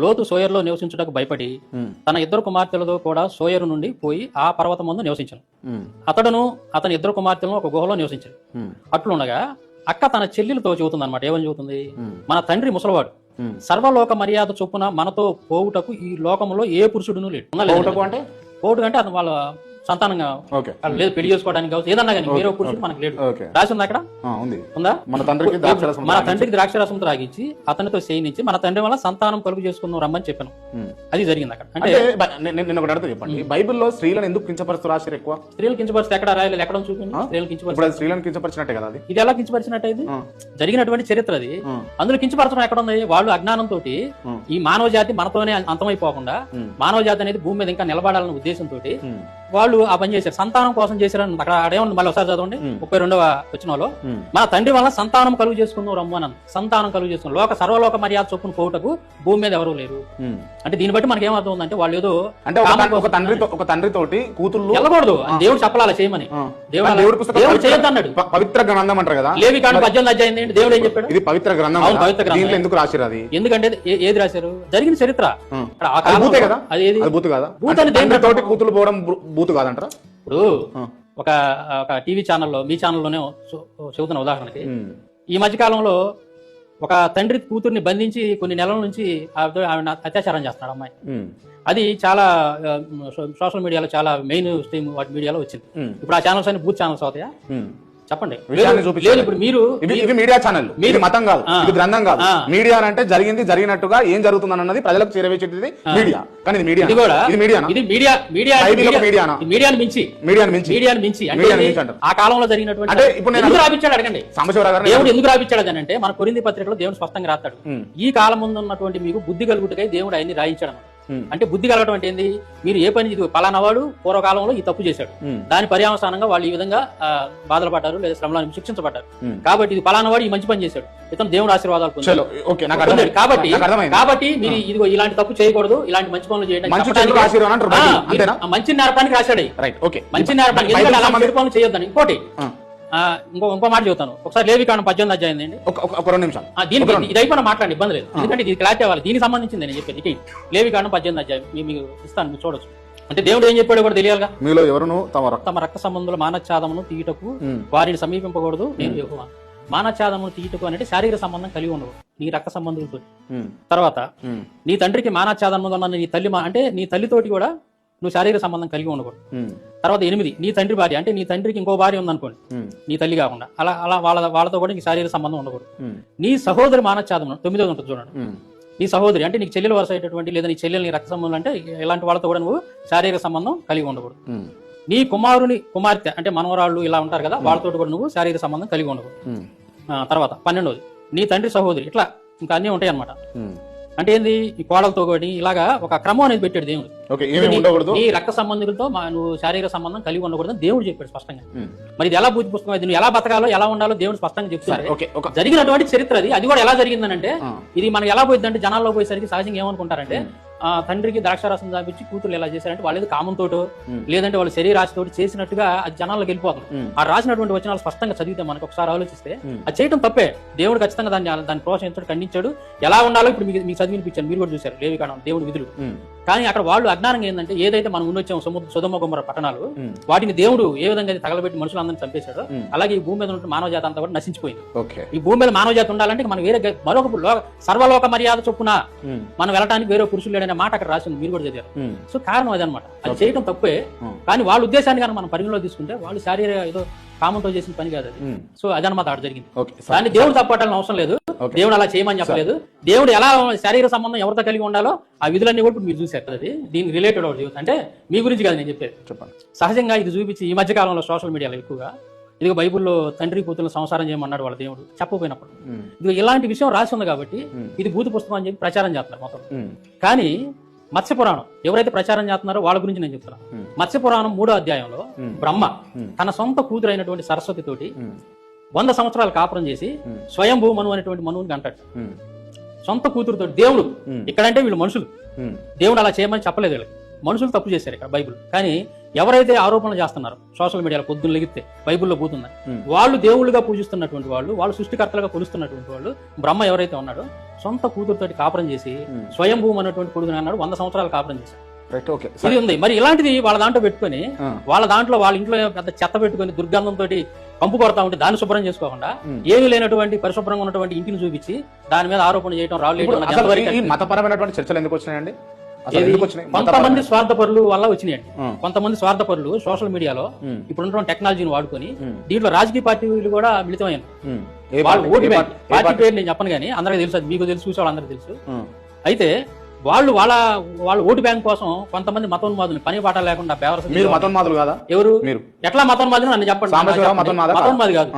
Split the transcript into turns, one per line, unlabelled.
లోతు సోయరులో నివసించుటకు భయపడి తన ఇద్దరు కుమార్తెలతో కూడా సోయరు నుండి పోయి ఆ పర్వతం ముందు నివసించను. అతడును అతని ఇద్దరు కుమార్తెలను ఒక గుహలో నివసించాడు. అట్లుండగా అక్క తన చెల్లెలతో చెబుతుంది అనమాట. ఏమని చెబుతుంది? మన తండ్రి ముసలివాడు, సర్వలోక మర్యాద చొప్పున మనతో పోవుటకు ఈ లోకంలో ఏ పురుషుడును లేడు. అంటే పోవుట అంటే అతను వాళ్ళ సంతానంగా లేదు, పెళ్లి చేసుకోవడానికి కావచ్చు, ఏదన్నా కానీ వేరే పురుషుడు మనకు లేడు. రాసి ఉంది అక్కడ, ఉందా? మన తండ్రికి ద్రాక్షరసంతో తాగించి అతనితో చేయించి మన తండ్రి వల్ల సంతానం కలుగు చేసుకుందాం రమ్మని చెప్పాను. అది జరిగింది అక్కడ. అంటే
నేను ఒకటి అడుగుతా, చెప్పండి, బైబిల్లో స్త్రీలను ఎందుకు కించపరుస్తూ రాశారు? ఎక్కువ
స్త్రీలు కించపరిస్తే ఎక్కడ రాయలేదు, ఎక్కడ చూపింది?
స్త్రీలను కించపరిచినట్టే కదా అది.
ఇది ఎలా కించపరిచినట్టు? ఇది జరిగినటువంటి చరిత్ర. అది అందులో కించపరచడం ఎక్కడ ఉంది? వాళ్ళు అజ్ఞానంతో ఈ మానవ జాతి మనతోనే అంతమైపోకుండా మానవ జాతి అనేది భూమి మీద ఇంకా నిలబడాలనే ఉద్దేశంతో వాళ్ళు ఆ పని చేశారు. సంతానం కోసం చేశారని అక్కడ అడేమన్నా మళ్ళీ ఒకసారి చదవండి 32వ వచనంలో. మన తండ్రి వల్ల సంతానం కలుగు చేసుకుందాం రమ్మన్నాను. సంతానం కలుగు చేసుకున్నాం. సర్వలోక మర్యాద చొప్పున పోవుటకు భూమి మీద ఎవరు లేరు. అంటే దీన్ని బట్టి మనకి ఏమర్థం ఉందంటే వాళ్ళు ఏదో
అంటే ఒక తండ్రి తోటి కూతుళ్ళు
వెళ్ళకూడదు, దేవుడు చెప్పాలా చేయమని. దేవుడు చేయొద్దు అన్నాడు.
పవిత్ర గ్రంథం అంటారు కదా,
లేవికాండం 18వ అధ్యాయం ఏంటి? దేవుడు ఏం చెప్పాడు?
ఇది పవిత్ర గ్రంథం.
పవిత్ర గ్రంథం
ఎందుకు రాశారు అది?
ఎందుకంటే ఏది రాశారు? జరిగిన చరిత్ర.
తోటి కూతుళ్ళు పోవడం బూతు కాదంటారా?
ఇప్పుడు ఒక టీవీ ఛానల్లో, మీ ఛానల్లోనే చెబుతున్న ఉదాహరణకి, ఈ మధ్య కాలంలో ఒక తండ్రి కూతుర్ని బంధించి కొన్ని నెలల నుంచి అత్యాచారం చేస్తున్నాడు అమ్మాయి. అది చాలా సోషల్ మీడియాలో చాలా మెయిన్ స్ట్రీమ్ వాటి మీడియాలో వచ్చింది. ఇప్పుడు ఆ ఛానల్స్ అన్ని బూత్ ఛానల్స్ అవుతాయా? చెప్పండి. ఇప్పుడు మీరు
ఇది మీడియా ఛానల్, ఇది మతం కాదు, ఇది గ్రంథం కాదు. మీడియా అంటే జరిగినట్టుగా ఏం జరుగుతుంది అన్నది ప్రజలకు చేరవేసేది మీడియా. కానీ ఇది మీడియా, మీడియాను మించి ఆ కాలంలో జరిగినటువంటి. అంటే ఇప్పుడు నేను రాపించాడు, అడగండి దేవుడు ఎందుకు రాపించాడు అని అంటే, మన కొరింథీ పత్రికలో దేవుడు స్పష్టంగా రాస్తాడు, ఈ కాలం ముందు ఉన్నటువంటి మీకు బుద్ధి కలుగుటకై దేవుడు ఆయన్ని రాయించాడు. అంటే బుద్ధి కలగడం అంటే ఏంది? మీరు ఏ పని పలానా వాడు పూర్వకాలంలో ఈ తప్పు చేశాడు, దాని పర్యావసానంగా వాళ్ళు ఈ విధంగా బాధలు పడ్డారు లేదా శ్రమలో శిక్షించబడ్డారు. కాబట్టి ఇది పలానా వాడు ఈ మంచి పని చేశాడు, ఇతను దేవుడు ఆశీర్వాదాలు పొందాడు. కాబట్టి మీరు ఇదిగో ఇలాంటి తప్పు చేయకూడదు, ఇలాంటి మంచి పనులు చేయండి, మంచి నేర్పడానికి రాశాడు. మంచి నేర్పడానికి, ఎందుకంటే అలా మంచి పనులు చేయొద్దని. ఇంకోటి ఇంకో మాట చెబుతాను. ఒకసారి లేవికాండం 18వ అధ్యాయం అండి, ఒక 2 నిమిషాలు
దీనికి ఇది అయిపోయినా మాట్లాడండి, ఇబ్బంది లేదు. ఎందుకంటే ఇది క్లారిటీ అవ్వాలి, దీనికి సంబంధించింది నేను చెప్పేది. లేవికాండం 18వ అధ్యాయం మీకు ఇస్తాను, మీరు చూడొచ్చు. అంటే దేవుడు ఏం చెప్పాడు కూడా తెలియాలిగా.
మీలో ఎవరును తమ
రక్త సంబంధుల మానఛాదమును తీయటకు వారిని సమీపింపకూడదు, నేను యెహోవా. మానఛాదమును తీయటకు అంటే శారీరక సంబంధం కలిగి ఉండవు నీ రక్త సంబంధులతో. తర్వాత నీ తండ్రికి మానఛాదము ఉన్న నీ తల్లి అంటే నీ తల్లితోటి కూడా నువ్వు శారీరక సంబంధం కలిగి ఉండకూడదు. తర్వాత 8, నీ తండ్రి భార్య అంటే నీ తండ్రికి ఇంకో భార్య ఉందనుకోండి, నీ తల్లి కాకుండా, అలా వాళ్ళతో కూడా నీకు శారీరక సంబంధం ఉండకూడదు. నీ సహోదరి మానఛాదం 9వ ఉంటుంది చూడండి. నీ సహోదరి అంటే నీకు చెల్లెలు వరుస అయ్యేటువంటి లేదా నీ చెల్లెలు నీ రక్త సంబంధం అంటే ఇలాంటి వాళ్ళతో కూడా నువ్వు శారీరక సంబంధం కలిగి ఉండకూడదు. నీ కుమార్తె అంటే మనవరాళ్ళు ఇలా ఉంటారు కదా, వాళ్ళతో కూడా నువ్వు శారీరక సంబంధం కలిగి ఉండకూడదు. తర్వాత 12వది నీ తండ్రి సహోదరి, ఇట్లా ఇంకా అన్నీ ఉంటాయి అన్నమాట. అంటే ఏంది? ఈ కోడలతో కూడా ఇలాగా ఒక క్రమం అనేది పెట్టాడు దేవుడు. నీ రక్త సంబంధికులతో నువ్వు శారీరక సంబంధం కలిగి ఉండకూడదు దేవుడు చెప్పాడు స్పష్టంగా. మరి ఇది ఎలా బుద్ధి పుస్తకం, నువ్వు ఎలా బతకాలో ఎలా ఉండాలో దేవుడు స్పష్టంగా చెప్తారు. జరిగినటువంటి చరిత్ర అది కూడా ఎలా జరిగిందనంటే, ఇది మనం ఎలా పోయిందంటే జనాల్లో పోయేసరికి సహజంగా ఏమనుకుంటారంటే, తండ్రికి ద్రాక్షారసం దాపించి కూతురు ఎలా చేశారంటే వాళ్ళు కామంతోటో లేదంటే వాళ్ళ శరీరాశితో చేసినట్టుగా అది జనాల్లోకి వెళ్ళిపోతుంది. ఆ రాసినటువంటి వచనాలు స్పష్టంగా చదివితే మనకు ఒకసారి ఆలోచిస్తే అది చేయడం తప్పే. దేవుడు ఖచ్చితంగా దాన్ని ప్రోత్సహించాడు, ఖండించాడు. ఎలా ఉండాలో ఇప్పుడు మీకు చదివినిపించాను, మీరు కూడా చూశారు లేవికాండం దేవుడి విధులు. కానీ అక్కడ వాళ్ళు అజ్ఞానంగా ఏంటంటే, ఏదైతే మనం ఉండొచ్చాం సొదొమ గొమొర్రా పట్టణాలు, వాటిని దేవుడు ఏ విధంగా తగలబెట్టి మనుషులందరినీ చంపేశాడో అలాగే ఈ భూమి మీద ఉన్న మానవ జాతి అంతా కూడా నశించిపోయింది. ఈ భూమి మీద మానవ జాతి ఉండాలంటే మనం వేరే మరొక సర్వలోక మర్యాద చొప్పున మనం వెళ్ళడానికి వేరే పురుషులు లేడనే మాట అక్కడ రాసింది, మీరు కూడా చదివారు. సో కారణం అదనమాట, అది చేయడం తప్పే. కానీ వాళ్ళ ఉద్దేశాన్ని కానీ మనం పరిగణలో తీసుకుంటే వాళ్ళు శారీరక ఏదో కామంతో చేసిన పని కాదు అది. సో అదనమాట అక్కడ జరిగింది. దాన్ని దేవుడు తప్పట్టాలని అవసరం లేదు, దేవుడు అలా చేయమని చెప్పలేదు. దేవుడు ఎలా శారీరక సంబంధం ఎవరితో కలిగి ఉండాలో ఆ విధులన్నీ కూడా మీరు చూసారు. అది దీనికి రిలేటెడ్ అంటే మీ గురించి కాదు నేను చెప్పేది. చెప్పండి. సహజంగా ఇది చూపించి ఈ మధ్య కాలంలో సోషల్ మీడియాలో ఎక్కువగా ఇదిగో బైబుల్లో తండ్రి కూతురు సంసారం చేయమన్నాడు వాళ్ళ దేవుడు చెప్పపోయినప్పుడు. ఇది ఇలాంటి విషయం రాసి ఉంది కాబట్టి ఇది భూత పుస్తకం అని చెప్పి ప్రచారం చేస్తున్నారు మొత్తం. కానీ మత్స్య పురాణం ఎవరైతే ప్రచారం చేస్తున్నారో వాళ్ళ గురించి నేను చెప్తున్నాను. మత్స్య పురాణం 3వ అధ్యాయంలో బ్రహ్మ తన సొంత కూతురైనటువంటి సరస్వతి తోటి 100 సంవత్సరాలు కాపురం చేసి స్వయంభూ మను అనేటువంటి మనువుని అంటాడు. సొంత కూతురుతో దేవుడు ఇక్కడంటే వీళ్ళు మనుషులు, దేవుడు అలా చేయమని చెప్పలేదు వీళ్ళకి. మనుషులు తప్పు చేశారు ఇక్కడ బైబిల్. కానీ ఎవరైతే ఆరోపణలు చేస్తున్నారో సోషల్ మీడియాలో పొద్దున్న లెగితే బైబిల్లో పోతుంది, వాళ్ళు దేవుళ్ళుగా పూజిస్తున్నటువంటి వాళ్ళు, వాళ్ళు సృష్టికర్తలుగా కొలుస్తున్నటువంటి వాళ్ళు, బ్రహ్మ ఎవరైతే ఉన్నాడో సొంత కూతురుతోటి కాపురం చేసి స్వయంభూం అన్నటువంటి కొడుకుని అన్నాడు, 100 సంవత్సరాలు కాపురం చేశాడు. ఇది ఉంది. మరి ఇలాంటిది వాళ్ళ దాంట్లో పెట్టుకొని వాళ్ళ ఇంట్లో పెద్ద చెత్త పెట్టుకొని దుర్గంధంతో కంపు కొడతా ఉంటే దాన్ని శుభ్రం చేసుకోకుండా ఏమీ లేనటువంటి పరిశుభ్రంగా ఉన్నటువంటి ఇంటిని చూపించి దాని మీద ఆరోపణ చేయడం, రాళ్ళు
మతపరమైనటువంటి చర్చలు ఎందుకు వచ్చినాయండి?
కొంతమంది స్వార్థపరులు వల్ల వచ్చినాయండి. కొంతమంది స్వార్థపరులు సోషల్ మీడియాలో ఇప్పుడు టెక్నాలజీని వాడుకొని దీంట్లో రాజకీయ పార్టీలు కూడా మిళితమయ్యారు. పార్టీ పేరు నేను చెప్పను కానీ అందరికీ తెలుసు, మీకు తెలుసు, చూసే వాళ్ళందరికీ తెలుసు. అయితే వాళ్ళు వాళ్ళ ఓటు బ్యాంక్ కోసం కొంతమంది మతోన్మాదులు పని పాట లేకుండా
మతోన్మాదులు కాదా?
ఎవరు? ఎట్లా మతోన్మాదులు నన్ను చెప్పండి.
మతోన్మాది
కాదు.